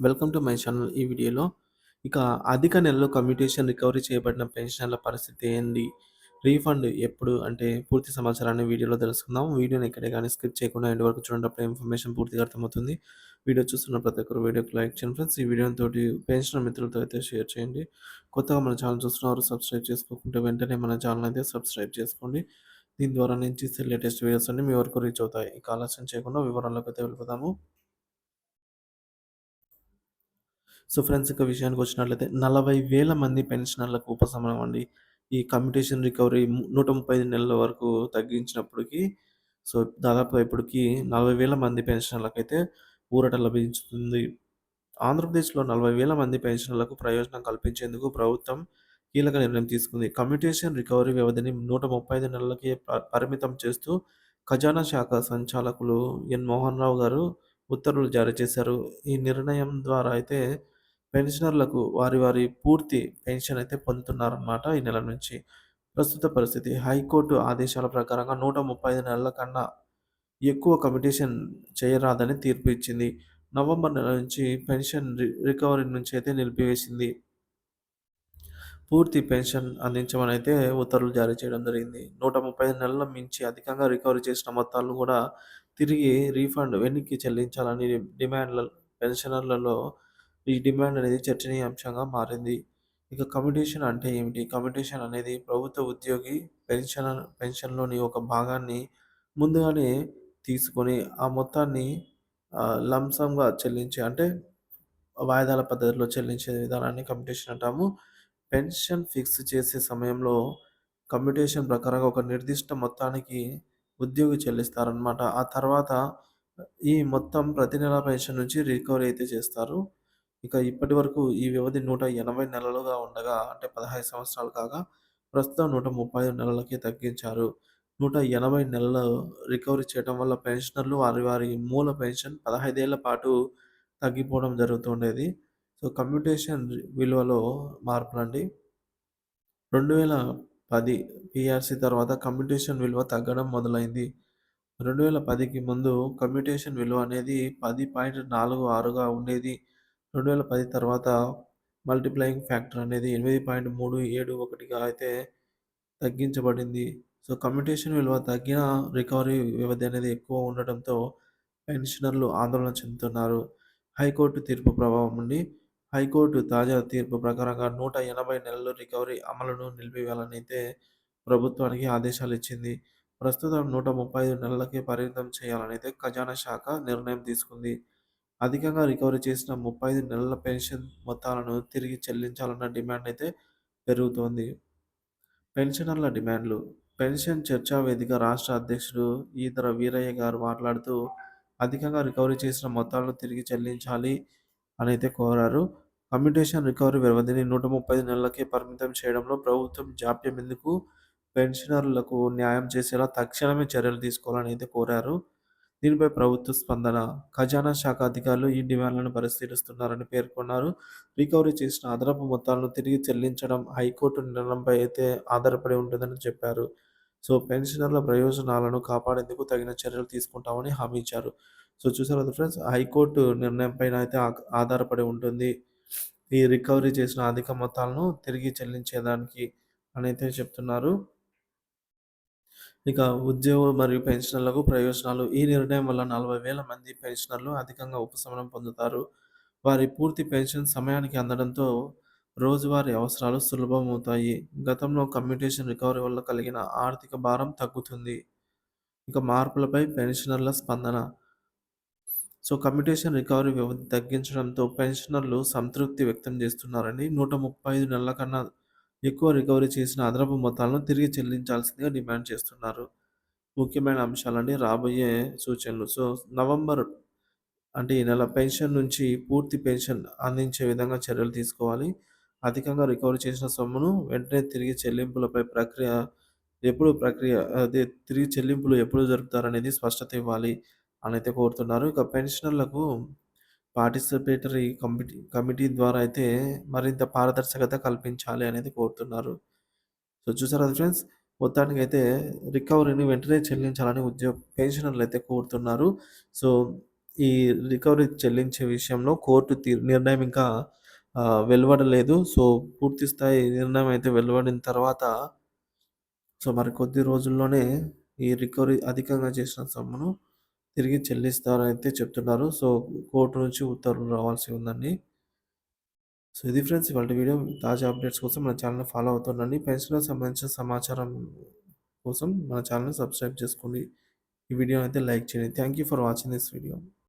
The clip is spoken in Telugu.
Welcome to my channel. ఈ వీడియోలో ఇక అధిక నెలలు కమ్యూటేషన్ రికవరీ చేయబడిన పెన్షనర్ల పరిస్థితి ఏంది? రీఫండ్ ఎప్పుడు అంటే పూర్తి సమాచారాన్ని వీడియోలో తెలుసుకుందాం. వీడియోని ఎక్కడే గాని స్కిప్ చేయకుండా ఎండ్ వరకు చూడండి. అప్పుడే ఇన్ఫర్మేషన్ పూర్తిగా అర్థమవుతుంది. వీడియో చూస్తున్న ప్రతి ఒక్కరు వీడియోకి లైక్ చేయండి ఫ్రెండ్స్. ఈ వీడియోని తోటి పెన్షనర్ మిత్రులతో అయితే షేర్ చేయండి. కొత్తగా మన ఛానల్ చూస్తున్నవారు సబ్స్క్రైబ్ చేసుకోకుంటే వెంటనే మన ఛానల్ అయితే సబ్స్క్రైబ్ చేసుకోండి. దీని ద్వారా నేను చేసే లేటెస్ట్ వీడియోస్ అన్నీ మీ వరకు రీచ్ అవుతాయి. ఇక ఆలస్యం చేయకుండా వివరాల్లోకి అయితే వెళ్ళిపోదాము. సో ఫ్రెండ్స్, ఇక విషయానికొచ్చినట్లయితే 40,000 మంది పెన్షనర్లకు ఉపశమనం అండి. ఈ కమ్యూటేషన్ రికవరీ 135 నెలల వరకు తగ్గించినప్పటికి, సో దాదాపుగా ఇప్పటికి 40,000 మంది పెన్షనర్లకైతే ఊరట లభించుతుంది. ఆంధ్రప్రదేశ్‌లో 40,000 మంది పెన్షనర్లకు ప్రయోజనం కల్పించేందుకు ప్రభుత్వం కీలక నిర్ణయం తీసుకుంది. కమ్యూటేషన్ రికవరీ వ్యవధిని 135 నెలలకే పరిమితం చేస్తూ ఖజానా శాఖ సంచాలకులు ఎన్. మోహన్ రావు గారు ఉత్తర్వులు జారీ చేశారు. ఈ నిర్ణయం ద్వారా అయితే పెన్షనర్లకు వారి పూర్తి పెన్షన్ అయితే పొందుతున్నారనమాట ఈ నెల నుంచి. ప్రస్తుత పరిస్థితి హైకోర్టు ఆదేశాల ప్రకారంగా 135 నెలల కన్నా ఎక్కువ కమ్యూటేషన్ చేయరాదని తీర్పు ఇచ్చింది. నవంబర్ నెల నుంచి పెన్షన్ రికవరీ నుంచి అయితే నిలిపివేసింది. పూర్తి పెన్షన్ అందించమనైతే ఉత్తర్వులు జారీ చేయడం జరిగింది. 135 నెలల మించి అధికంగా రికవరీ చేసిన మొత్తాలను కూడా తిరిగి రీఫండ్ వెనక్కి చెల్లించాలని డిమాండ్ల పెన్షనర్లలో ఈ డిమాండ్ అనేది చర్చనీయాంశంగా మారింది. ఇక కమ్యూటేషన్ అంటే ఏమిటి? కమ్యూటేషన్ అనేది ప్రభుత్వ ఉద్యోగి పెన్షన్‌లోని ఒక భాగాన్ని ముందుగానే తీసుకొని ఆ మొత్తాన్ని లంప్ సమ్‌గా చెల్లించే అంటే వాయిదాల పద్ధతిలో చెల్లించే విధానాన్ని కమ్యూటేషన్ అంటాము. పెన్షన్ ఫిక్స్ చేసే సమయంలో కమ్యూటేషన్ ప్రకారంగా ఒక నిర్దిష్ట మొత్తానికి ఉద్యోగి చెల్లిస్తారనమాట. ఆ తర్వాత ఈ మొత్తం ప్రతి నెల పెన్షన్ నుంచి రికవరీ అయితే చేస్తారు. ఇక ఇప్పటివరకు ఈ వ్యవధి 180 నెలలుగా ఉండగా అంటే 15 సంవత్సరాలు కాగా ప్రస్తుతం 135 నెలలకి తగ్గించారు. 180 నెలలు రికవరీ చేయడం వల్ల పెన్షనర్లు వారి మూల పెన్షన్ 15 ఏళ్ల పాటు తగ్గిపోవడం జరుగుతుండేది. సో, కమ్యూటేషన్ విలువలో మార్పులండి. 2010 పీఆర్‌సీ తర్వాత కమ్యూటేషన్ విలువ తగ్గడం మొదలైంది. 2010కి ముందు కమ్యూటేషన్ విలువ అనేది 10.46గా ఉండేది. 2010 తర్వాత మల్టిప్లయింగ్ ఫ్యాక్టర్ అనేది 8.371గా అయితే తగ్గించబడింది. సో, కమ్యూటేషన్ విలువ తగ్గినా రికవరీ వ్యవధి అనేది ఎక్కువ ఉండడంతో పెన్షనర్లు ఆందోళన చెందుతున్నారు. హైకోర్టు తీర్పు ప్రభావం నుండి హైకోర్టు తాజా తీర్పు ప్రకారంగా 180 నెలలు రికవరీ అమలును నిలిపివేయాలనైతే ప్రభుత్వానికి ఆదేశాలిచ్చింది. ప్రస్తుతం 135 నెలలకే పరిమితం చేయాలనైతే ఖజానా శాఖ నిర్ణయం తీసుకుంది. అధికంగా రికవరీ చేసిన 35 నెలల పెన్షన్ మొత్తాలను తిరిగి చెల్లించాలన్న డిమాండ్ అయితే పెరుగుతోంది. పెన్షనర్ల డిమాండ్లు. పెన్షన్ చర్చా వేదిక రాష్ట్ర అధ్యక్షుడు ఈదర వీరయ్య గారు మాట్లాడుతూ, అధికంగా రికవరీ చేసిన మొత్తాలను తిరిగి చెల్లించాలి అనైతే కోరారు. కమ్యూటేషన్ రికవరీ వ్యవధిని 135 నెలలకే పరిమితం చేయడంలో ప్రభుత్వం జాప్యం ఎందుకు? పెన్షనర్లకు న్యాయం చేసేలా తక్షణమే చర్యలు తీసుకోవాలని అయితే కోరారు. దీనిపై ప్రభుత్వ స్పందన. ఖజానా శాఖ అధికారులు ఈ డిమాండ్లను పరిశీలిస్తున్నారని పేర్కొన్నారు. రికవరీ చేసిన అదనపు మొత్తాలను తిరిగి చెల్లించడం హైకోర్టు నిర్ణయంపై అయితే ఆధారపడి ఉంటుందని చెప్పారు. సో, పెన్షనర్ల ప్రయోజనాలను కాపాడేందుకు తగిన చర్యలు తీసుకుంటామని హామీ ఇచ్చారు. సో, చూసారు కదా ఫ్రెండ్స్, హైకోర్టు నిర్ణయం పైన అయితే ఆధారపడి ఉంటుంది. ఈ రికవరీ చేసిన అధిక మొత్తాలను తిరిగి చెల్లించేదానికి అనైతే చెప్తున్నారు. ఇక ఉద్యోగులు మరియు పెన్షనర్లకు ప్రయోజనాలు. ఈ నిర్ణయం వల్ల 40,000 మంది పెన్షనర్లు అధికంగా ఉపశమనం పొందుతారు. వారి పూర్తి పెన్షన్ సమయానికి అందడంతో రోజువారీ అవసరాలు సులభమవుతాయి. గతంలో కమ్యూటేషన్ రికవరీ వల్ల కలిగిన ఆర్థిక భారం తగ్గుతుంది. ఇక మార్పులపై పెన్షనర్ల స్పందన. సో, కమ్యూటేషన్ రికవరీ వ్యవధి తగ్గించడంతో పెన్షనర్లు సంతృప్తి వ్యక్తం చేస్తున్నారండి. 135 నెలల కన్నా ఎక్కువ రికవరీ చేసిన అదనపు మొత్తాలను తిరిగి చెల్లించాల్సిందిగా డిమాండ్ చేస్తున్నారు. ముఖ్యమైన అంశాలండి రాబోయే సూచనలు. సో, నవంబర్ అంటే ఈ నెల పెన్షన్ నుంచి పూర్తి పెన్షన్ అందించే విధంగా చర్యలు తీసుకోవాలి. అధికంగా రికవరీ చేసిన సొమ్మును వెంటనే తిరిగి చెల్లింపులపై ప్రక్రియ అదే తిరిగి చెల్లింపులు ఎప్పుడు జరుపుతారనేది స్పష్టత ఇవ్వాలి అనైతే కోరుతున్నారు. ఇక పెన్షనర్లకు పార్టిసిపేటరీ కమిటీ ద్వారా అయితే మరింత పారదర్శకత కల్పించాలి అనేది కోరుతున్నారు. సో, చూసారా ఫ్రెండ్స్, మొత్తానికైతే రికవరీని వెంటనే చెల్లించాలని పెన్షనర్లు అయితే కోరుతున్నారు. సో, ఈ రికవరీ చెల్లించే విషయంలో కోర్టు నిర్ణయం ఇంకా వెలువడలేదు. సో, పూర్తి స్థాయి నిర్ణయం అయితే వెలువడిన తర్వాత మరి కొద్ది రోజుల్లోనే ఈ రికవరీ అధికంగా చేసిన సొమ్మును తిరిగి చెల్లిస్తారనైతే చెప్తున్నారు. సో, కోర్టు నుంచి ఉత్తర్వులు రావాల్సి ఉందండి. సో, ఇది ఫ్రెండ్స్ ఇవాల్టి వీడియో. తాజా అప్డేట్స్ కోసం మన ఛానెల్‌ని ఫాలో అవుతుండండి. పెన్షన్‌లకు సంబంధించిన సమాచారం కోసం మన ఛానెల్‌ని సబ్స్క్రైబ్ చేసుకోండి. ఈ వీడియోనైతే లైక్ చేయండి. Thank you for watching this video.